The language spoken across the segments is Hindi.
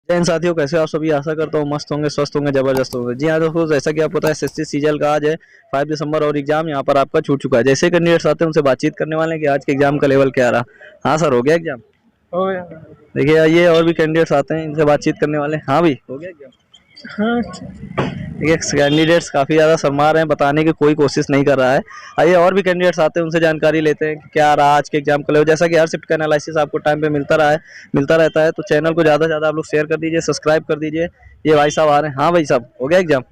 जैन साथियों, कैसे हो आप सभी? आशा करता हूँ मस्त होंगे, स्वस्थ होंगे, जबरदस्त होंगे। जी हाँ दोस्तों, जैसा कि आपको पता है एसएससी सीजीएल का आज है 5 दिसंबर और एग्जाम यहाँ पर आपका छूट चुका है। जैसे कैंडिडेट्स आते हैं उनसे बातचीत करने वाले हैं कि आज के एग्जाम का लेवल क्या रहा। हाँ सर, हो गया एग्जाम? हो गया। देखिए ये और भी कैंडिडेट्स आते हैं, इनसे बातचीत करने वाले हैं। हाँ भाई, हो गया एग्जाम? हाँ, देखिए कैंडिडेट्स काफ़ी ज़्यादा शर्मा रहे हैं, बताने की कोई कोशिश नहीं कर रहा है। आइए और भी कैंडिडेट्स आते हैं, उनसे जानकारी लेते हैं कि क्या रहा आज के एग्जाम का लेवल। जैसा कि हर शिफ्ट का एनालिसिस आपको टाइम पे मिलता रहता है, तो चैनल को ज़्यादा से ज़्यादा आप लोग शेयर कर दीजिए, सब्सक्राइब कर दीजिए। ये भाई साहब आ रहे हैं। हाँ भाई साहब, हो गया एग्जाम?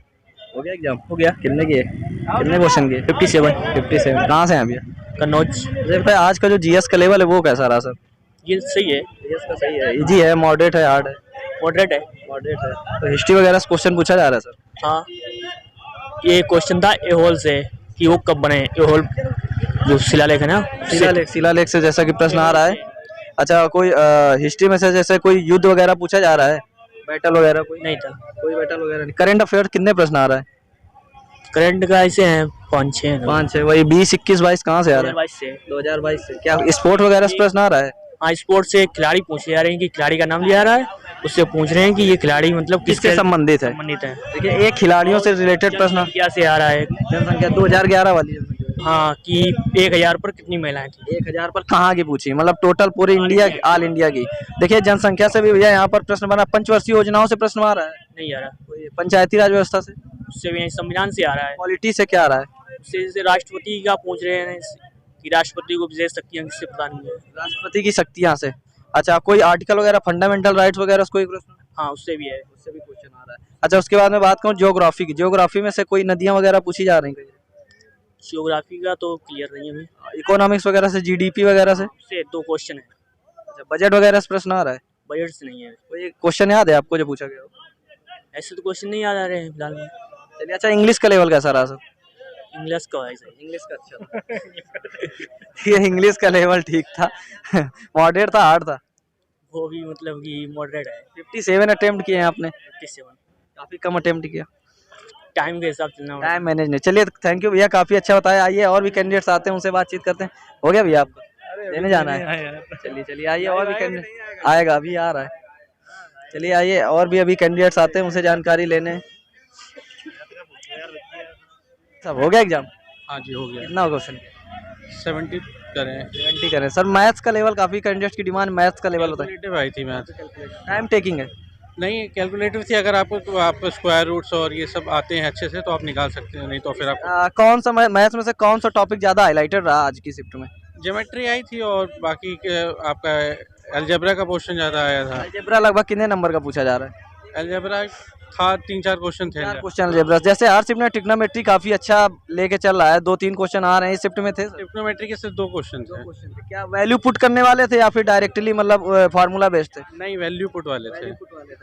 हो गया एग्जाम? हो गया। कितने किए, कितने क्वेश्चन किए? 57। 57। कहाँ से हैं अभी? कन्नौज। मुझे बताया आज का जो जीएस का लेवल है वो कैसा रहा सर? ये सही है। जीएस का सही है? इजी है, मॉडरेट है, हार्ड है? मॉडरेट है। मॉडरेट है। तो हिस्ट्री वगैरह से क्वेश्चन पूछा जा रहा है सर? हाँ, ये क्वेश्चन था एहोल से कि वो कब बने। एहोल जो शिलालेख है ना, शिलालेख से जैसा कि प्रश्न आ रहा है। अच्छा, कोई हिस्ट्री में से जैसे कोई युद्ध वगैरह पूछा जा रहा है, बैटल वगैरह कोई? नहीं था। कोई बैटल वगैरह नहीं। करंट अफेयर कितने प्रश्न आ रहा है? करंट का ऐसे हैं 5-6। 5 है। वही 20, 21, 22 कहाँ से आ रहा है? 2022 से। 2022 से। क्या स्पोर्ट वगैरह से प्रश्न आ रहा है? हाँ, स्पोर्ट्स से खिलाड़ी पूछे जा रहे हैं कि खिलाड़ी का नाम लिया जा रहा है, उससे पूछ रहे हैं कि ये खिलाड़ी मतलब किससे संबंधित है? संबंधित है। देखिए एक खिलाड़ियों से रिलेटेड प्रश्न। क्या से आ रहा है। जनसंख्या 2011 वाली जनसंख्या। हाँ, कि 1000 पर कितनी महिलाएं थी। 1000 पर कहाँ की पूछी, मतलब टोटल पूरे इंडिया, ऑल इंडिया की? देखिए जनसंख्या से भी भैया यहाँ पर प्रश्न बना। पंचवर्षीय योजनाओं से प्रश्न आ रहा है? नहीं आ रहा। कोई पंचायती राज व्यवस्था से? उससे भी नहीं, संविधान से आ रहा है। पॉलिटी से क्या आ रहा है? उससे जैसे राष्ट्रपति का पूछ रहे हैं कि राष्ट्रपति को विशेष शक्तियां किससे प्रदान हुई है। राष्ट्रपति की शक्तियां से। अच्छा, कोई आर्टिकल वगैरह, फंडामेंटल राइट्स वगैरह से कोई प्रश्न? हाँ, उससे भी है। उससे भी क्वेश्चन आ रहा है। अच्छा, उसके बाद में बात करूँ ज्योग्राफी की। ज्योग्राफी में से कोई नदियां वगैरह पूछी जा रही हैं? जियोग्राफी का तो क्लियर नहीं है अभी। इकोनॉमिक्स वगैरह से, जीडीपी वगैरह से? उससे 2 क्वेश्चन है। अच्छा, बजट वगैरह से प्रश्न आ रहा है? बजट से नहीं है। कोई क्वेश्चन याद है आपको जो पूछा गया हो? ऐसे तो क्वेश्चन नहीं याद आ रहे हैं फिलहाल में। चलिए, अच्छा इंग्लिश का लेवल कैसा रहा सर? इंग्लिश का है सही। इंग्लिश का अच्छा। ये इंग्लिश का लेवल ठीक था। मॉडरेट था, हार्ड था? वो भी मतलब कि मॉडरेट है। 57 अटेम्प्ट किए हैं आपने? 57। काफी कम अटेम्प्ट किया। टाइम के हिसाब से चलना होगा। टाइम मैनेज नहीं। चलिए थैंक यू भैया, काफी अच्छा बताया। आइए और भी कैंडिडेट्स आते हैं, उनसे बातचीत करते हैं। हो गया भैया आपका? देने जाना है? चलिए चलिए, आइए और भी कैंडिडेट आएगा, अभी आ रहा है। चलिए आइए और भी अभी कैंडिडेट्स आते हैं, उनसे जानकारी लेने। सब हो गया एग्जाम? हाँ जी, हो गया। कितना क्वेश्चन? 70 करें। 70 करें सर। मैथ्स का लेवल, काफी कैंडिडेट्स की डिमांड मैथ्स का लेवल होता है। कैलकुलेटिव आई थी मैथ। टाइम टेकिंग है? नहीं, कैलकुलेटिव थी। अगर आपको तो आप स्क्वायर रूट्स और ये सब आते हैं अच्छे से तो आप निकाल सकते हैं, नहीं तो फिर आप। कौन सा मैथ्स में से कौन सा टॉपिक ज्यादा हाईलाइटेड रहा आज की शिफ्ट में? ज्योमेट्री आई थी और बाकी आपका अलजेब्रा का क्वेश्चन ज़्यादा आया था। अलजेब्रा लगभग कितने नंबर का पूछा जा रहा है? अलजेब्रा था 3-4 क्वेश्चन थे। 4 क्वेश्चन अलजेब्रा। जैसे हर शिफ्ट में ट्रिग्नोमेट्री काफी अच्छा लेके चल रहा है, 2-3 क्वेश्चन आ रहे हैं। इस शिफ्ट में थे? ट्रिग्नोमेट्री के सिर्फ 2 क्वेश्चन थे। क्या वैल्यू पुट करने वाले थे या फिर डायरेक्टली मतलब फार्मूला बेस्ड थे? नहीं, वैल्यू पुट वाले थे।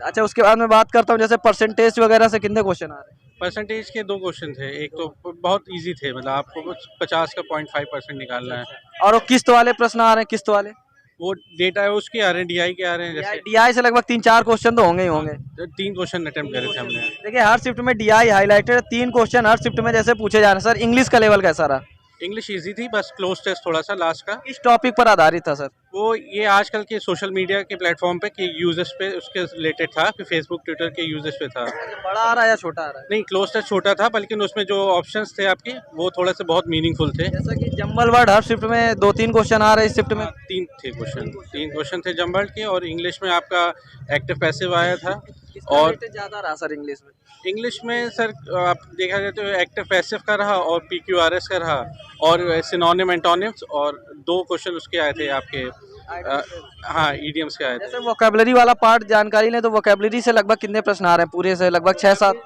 अच्छा, उसके बाद मैं बात करता हूँ जैसे परसेंटेज वगैरह से कितने क्वेश्चन आ रहे हैं? परसेंटेज के 2 क्वेश्चन थे। एक तो बहुत इजी थे, मतलब आपको कुछ 50 का 0.5% निकालना है। और वो किस्त वाले प्रश्न आ रहे हैं? किस्त वाले वो डेटा है उसके आ रहे हैं, डीआई के आ रहे हैं। जैसे डीआई से लगभग 3-4 क्वेश्चन तो होंगे ही होंगे। 3 क्वेश्चन अटेम्प्ट करे थे हमने। देखिए हर शिफ्ट में डीआई हाईलाइटेड 3 क्वेश्चन हर शिफ्ट में जैसे पूछे जा रहे हैं। सर इंग्लिश का लेवल कैसा रहा? इंग्लिश इजी थी, बस क्लोज टेस्ट थोड़ा सा लास्ट का। किस टॉपिक पर आधारित था सर? वो ये आजकल के सोशल मीडिया के प्लेटफॉर्म पे के यूजर्स पे उसके रिलेटेड था कि फेसबुक ट्विटर के यूजर्स पे था। बड़ा आ रहा है या छोटा आ रहा है? नहीं, क्लोज टेस्ट छोटा था, बल्कि उसमें जो ऑप्शंस थे आपके वो थोड़े से बहुत मीनिंगफुल थे। जैसा कि जंबल वर्ड हर शिफ्ट में 2-3 क्वेश्चन आ रहे हैं, इस शिफ्ट में 3 थे क्वेश्चन। 3 क्वेश्चन थे जम्बल्ड के। और इंग्लिश में आपका एक्टिव पैसिव आया था। और ज्यादा रहा सर इंग्लिश में? इंग्लिश में सर आप देखा जाए तो एक्टिव पैसिव का रहा और पीक्यूआरएस का रहा और सिनोनिम एंटोनिम्स, और 2 क्वेश्चन उसके आए थे आपके हाँ ईडियम्स के आए थे। जैसे वोकेबलरी वाला पार्ट जानकारी लें तो वोकेबलरी से लगभग कितने प्रश्न आ रहे हैं? पूरे से लगभग 6-7?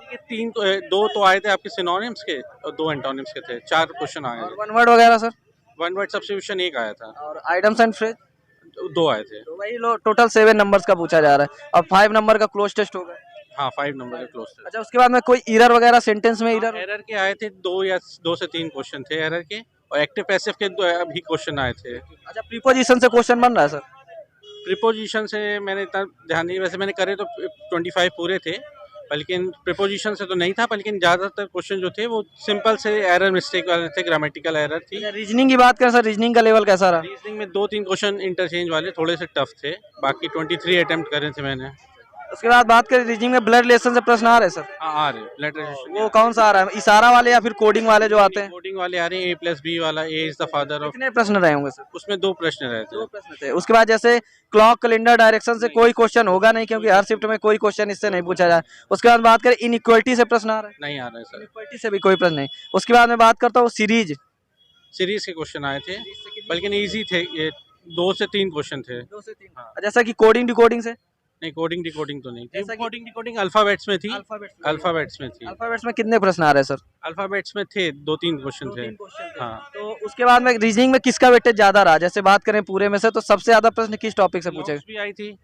2 तो आए थे आपके सिनोनिम्स के और 2 एंटोनिम्स के थे। 4 क्वेश्चन आए थे। वन वर्ड वगैरह सर? वन वर्ड सब्स्टिट्यूशन 1 आया था। और आइटम्स एंड फ्रेज? 2 आए थे। तो वही लो टोटल 7 नंबर्स का पूछा जा रहा है। और 5 नंबर का क्लोज टेस्ट होगा? हाँ, 5 नंबर के क्लोज थे। अच्छा, उसके बाद में कोई एरर वगैरह सेंटेंस में एरर? एरर के आए थे 2 से 3 क्वेश्चन थे एरर के। और एक्टिव पैसिव के भी क्वेश्चन आए थे। अच्छा, प्रीपोजिशन से क्वेश्चन बन रहा है सर? प्रीपोजिशन से मैंने इतना ध्यान नहीं, वैसे मैंने करे तो 25 पूरे थे, लेकिन प्रीपोजिशन से तो नहीं था। लेकिन ज़्यादातर क्वेश्चन जो थे वो सिंपल से एरर मिस्टेक वाले थे, ग्रामेटिकल एरर थी। रीजनिंग की बात करें सर, रीजनिंग का लेवल कैसा रहा? रीजनिंग में 2-3 क्वेश्चन इंटरचेंज वाले थोड़े से टफ थे। बाकी 23 अटेम्प्ट करे थे मैंने। उसके बाद बात करें रीजनिंग में ब्लड रिलेशन से प्रश्न आ रहे हैं सर? हाँ आ रहे ब्लड रिलेशन वो कौन सा आ रहा है, इशारा वाले या फिर कोडिंग वाले जो आते हैं? कोडिंग वाले आ रहे हैं, A+B वाला, ए इज द फादर ऑफ, कितने प्रश्न रहे होंगे सर? उसमें 2 प्रश्न रहते हैं। प्रश्न थे। उसके बाद जैसे क्लॉक कैलेंडर डायरेक्शन से कोई क्वेश्चन होगा नहीं, क्योंकि हर शिफ्ट में कोई क्वेश्चन इससे नहीं पूछा जाए। उसके बाद बात करें इनइक्वालिटी से प्रश्न आ रहा है? नहीं आ रहा है सर। इनइक्वालिटी से भी कोई प्रश्न नहीं। उसके बाद मैं बात करता हूँ सीरीज सीरीज के क्वेश्चन आए थे, बल्कि इजी थे ये, 2 से 3 क्वेश्चन थे। 2 से 3। हाँ। जैसा कि कोडिंग डिकोडिंग से? नहीं, कोडिंग डिकोडिंग तो नहीं जैसा थी। कि- कोडिंग डिकोडिंग अल्फाबेट्स में थी। अल्फाबेट्स में थी। अल्फाबेट्स में कितने प्रश्न आ रहे हैं सर? अल्फाबेट्स में थे 2-3 क्वेश्चन थे। हाँ। तो उसके बाद में रीजनिंग में किसका वेटेज ज्यादा रहा? जैसे बात करें पूरे में से तो सबसे ज्यादा प्रश्न किस टॉपिक से पूछे? सिलॉक्स भी आई थी,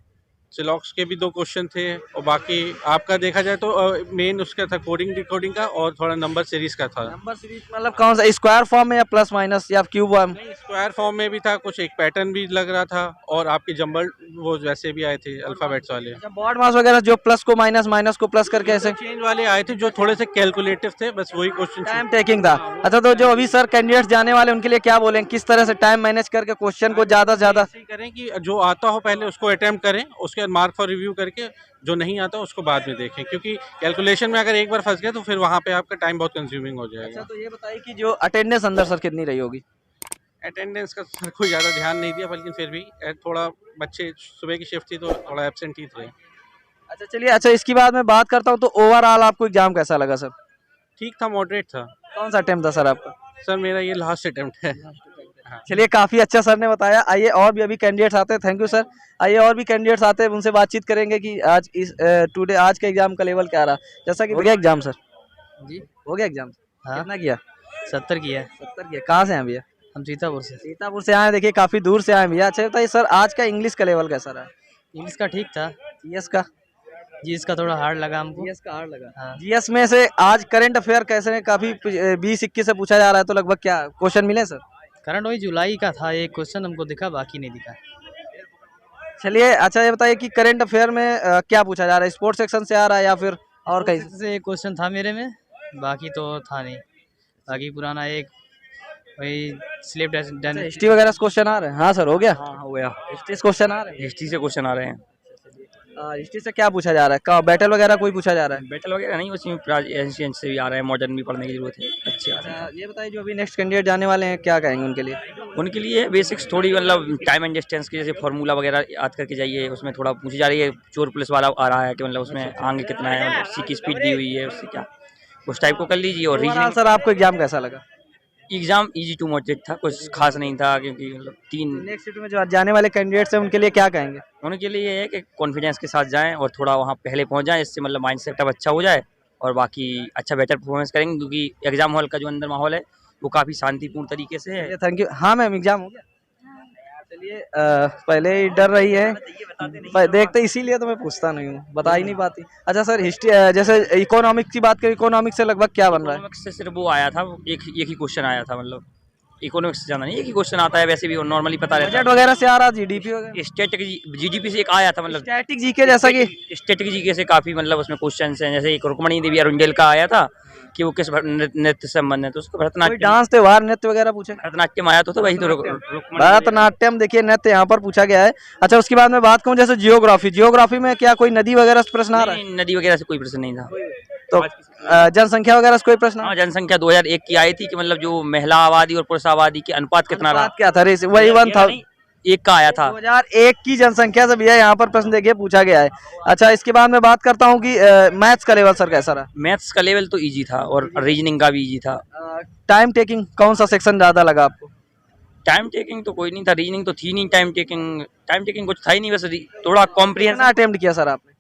सिलॉक्स के भी 2 क्वेश्चन थे, और बाकी आपका देखा जाए तो मेन उसका था कोडिंग डिकोडिंग का, और थोड़ा नंबर सीरीज का था। नंबर सीरीज मतलब कौन सा, स्क्वायर फॉर्म में या प्लस माइनस या क्यूब फॉर्म? नहीं, स्क्वायर फॉर्म में भी था कुछ, एक पैटर्न भी लग रहा था, और आपके जंबल वो वैसे भी आए थे अल्फाबेट्स वाले। बोर्ड मास वगैरह जो प्लस को माइनस, माइनस को प्लस करके ऐसे चेंज वाले आए थे जो थोड़े से कैलकुलेटिव थे, बस वही क्वेश्चन। टाइम टेकिंग था। अच्छा, तो जो अभी सर कैंडिडेट्स जाने वाले उनके लिए क्या बोलें, किस तरह से टाइम मैनेज करके क्वेश्चन को ज्यादा से ज्यादा? ऐसे ही करें कि जो आता हो पहले उसको अटेम्प्ट करें, उसके बाद मार्क फॉर रिव्यू करके जो नहीं आता उसको बाद में देखें, क्योंकि कैलकुलेशन में अगर एक बार फंस गए तो फिर वहाँ पे आपका टाइम बहुत कंज्यूमिंग हो अच्छा, जाएगा। तो ये बताइए कि जो अटेंडेंस अंदर सर कितनी रही होगी? अटेंडेंस का सर कोई ज़्यादा ध्यान नहीं दिया, बल्कि फिर भी थोड़ा बच्चे, सुबह की शिफ्ट थी तो थोड़ा एब्सेंट ही थे। अच्छा चलिए, अच्छा इसके बाद मैं बात करता हूँ तो ओवरऑल आपको एग्जाम कैसा लगा सर? ठीक था, मॉडरेट था। कौन सा अटेम्प्ट था सर आपका? सर मेरा ये लास्ट अटेम्प्ट है। हाँ। चलिए, काफी अच्छा सर ने बताया। आइए और भी अभी कैंडिडेट्स आते हैं। Thank you sir. आइए और भी कैंडिडेट्स आते हैं, उनसे बातचीत करेंगे कि आज इस टुडे आज का एग्जाम का लेवल क्या रहा। जैसा कि हो गया एग्जाम सर? जी हो गया एग्जाम? हाँ। कितना किया? 70 की है। 70 किया। कहाँ से हैं भैया? हम सीतापुर से। सीतापुर से आए हैं, देखिए काफी दूर से आए हैं भैया। अच्छा बताइए सर, आज का इंग्लिश का लेवल कैसा रहा? इंग्लिश का ठीक था, जीएस का? जीएस का थोड़ा हार्ड लगा हमको। जीएस का हार्ड लगा। हाँ। जीएस में से आज करंट अफेयर कैसे हैं? काफी 20-21 से पूछा जा रहा है, तो लगभग क्या क्वेश्चन मिले सर? करंट वही जुलाई का था, एक क्वेश्चन हमको दिखा, बाकी नहीं दिखा। चलिए, अच्छा ये बताइए कि करंट अफेयर में क्या पूछा जा रहा है? स्पोर्ट्स सेक्शन से आ रहा है या फिर और कहीं से? से एक क्वेश्चन था मेरे में, बाकी तो था नहीं। बाकी पुराना एक वही स्लिप हिस्ट्री वगैरह से क्वेश्चन आ रहे हैं? हाँ सर, हो गया। हाँ हो गया। हिस्ट्री से क्वेश्चन आ रहे हैं? हिस्ट्री से क्वेश्चन आ रहे हैं। हिस्ट्री से क्या पूछा जा रहा है? का बैटल वगैरह कोई पूछा जा रहा है? बैटल वगैरह नहीं, उसमें एंशिएंट से भी आ रहा है, मॉडर्न भी पढ़ने की जरूरत है। अच्छे आ रहे अच्छा, ये बताइए जो अभी नेक्स्ट कैंडिडेट जाने वाले हैं, क्या कहेंगे उनके लिए? हैं उनके लिए। बेसिक्स थोड़ी मतलब टाइम एंड डिस्टेंस की, जैसे फार्मूला वगैरह याद करके जाइए, उसमें थोड़ा पूछी जा रही है। चोर पुलिस वाला आ रहा है कि मतलब उसमें आगे कितना है, मतलब उसकी की स्पीड दी हुई है, उससे क्या उस टाइप को कर लीजिए। और ओवरऑल रीजनिंग सर आपको एग्जाम कैसा लगा? एग्जाम इजी टू मॉडरेट था, कुछ खास नहीं था, क्योंकि मतलब 3 नेक्स्ट शिफ्ट में जो जाने वाले कैंडिडेट्स हैं उनके लिए क्या कहेंगे? उनके लिए ये है कि कॉन्फिडेंस के साथ जाएं और थोड़ा वहाँ पहले पहुँच जाएं, इससे मतलब माइंड सेटअप अच्छा हो जाए और बाकी अच्छा बेटर परफॉर्मेंस करेंगे, क्योंकि एग्जाम हॉल का जो अंदर माहौल है वो काफ़ी शांतिपूर्ण तरीके से है। Thank you. हाँ मैम, एग्जाम हो गया? चलिए, पहले ही डर रही है, देखते इसीलिए तो मैं पूछता नहीं हूँ, बता ही नहीं पाती। अच्छा सर, हिस्ट्री जैसे इकोनॉमिक्स की बात करें, इकोनॉमिक्स से लगभग क्या बन रहा है? इकोनॉमिक्स से सिर्फ वो आया था, एक ही क्वेश्चन आया था, मतलब इकोनॉमिक्स से ज़्यादा नहीं, एक ही क्वेश्चन आता है, वैसे भी नॉर्मली पता रहता बजट वगैरह से आ रहा, जीडीपी वगैरह, है। स्टैटिक जीडीपी से एक आया था, मतलब स्टैटिक जीके, जैसा कि स्टैटिक जीके से काफ़ी मतलब उसमें क्वेश्चन हैं। जैसे एक रुक्मणी देवी अरुंडेल का आया था कि वो किस नृत्य से संबंध है, तो उसको कोई भरतनाट्यम डांस, त्योहार, नृत्य वगैरह पूछे? भरतनाट्यम आया तो वही तो रुक्मणी। भरतनाट्यम देखिए नृत्य यहाँ पर पूछा गया है। अच्छा, उसके बाद मैं बात करूँ जैसे जियोग्राफी में क्या कोई नदी वगैरह से प्रश्न आ रहा है? नहीं, नदी वगैरह से कोई प्रश्न नहीं था। तो जनसंख्या वगैरह से कोई प्रश्न? हाँ, जनसंख्या 2001 की आई थी कि मतलब जो महिला आबादी और पुरुष आबादी के अनुपात कितना रहा। क्या था? रेस वही 1000 एक का आया था। 2001 की जनसंख्या से भैया यहाँ पर प्रश्न देखिए पूछा गया है। अच्छा, इसके बाद मैं बात करता हूँ कि मैथ्स का लेवल सर कैसा रहा? मैथ्स का लेवल तो इजी था और रीजनिंग का भी इजी था। टाइम टेकिंग कौन सा सेक्शन ज्यादा लगा आपको? टाइम टेकिंग तो कोई नहीं था, रीजनिंग तो थी नहीं। टाइम टेकिंग कुछ था ही नहीं, बस थोड़ा कॉम्प्रिहेंशन। कितना अटेम्प्ट किया सर आपने?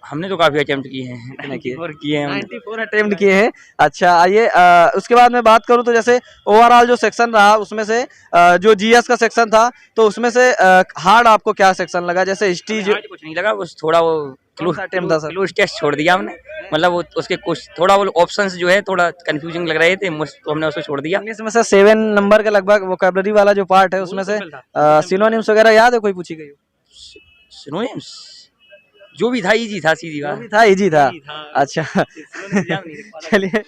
हमने तो काफी अटेम्प्ट किए हैं, 94 अटेम्प्ट किए हैं। अच्छा, आइए उसके बाद मैं बात करूं तो जैसे ओवरऑल जो सेक्शन रहा उसमें से जो जीएस का सेक्शन था, तो उसमें से हार्ड आपको क्या सेक्शन लगा? जैसे हिस्ट्री जो कुछ नहीं लगा, बस थोड़ा वो अटेम्प्ट था सर? क्लोज टेस्ट छोड़ दिया हमने, मतलब वो उसके कुछ थोड़ा वो ऑप्शंस जो है थोड़ा कंफ्यूजिंग लग रहे थे, तो हमने उसको छोड़ दिया। इंग्लिश में से 7 नंबर के लगभग वोकैबुलरी वाला जो पार्ट है उसमें से सिनोनिम्स वगैरह याद है, कोई पूछी गई? सिनोनिम्स जो भी था इजी था, सीधी बात था, इजी था। अच्छा चलिए।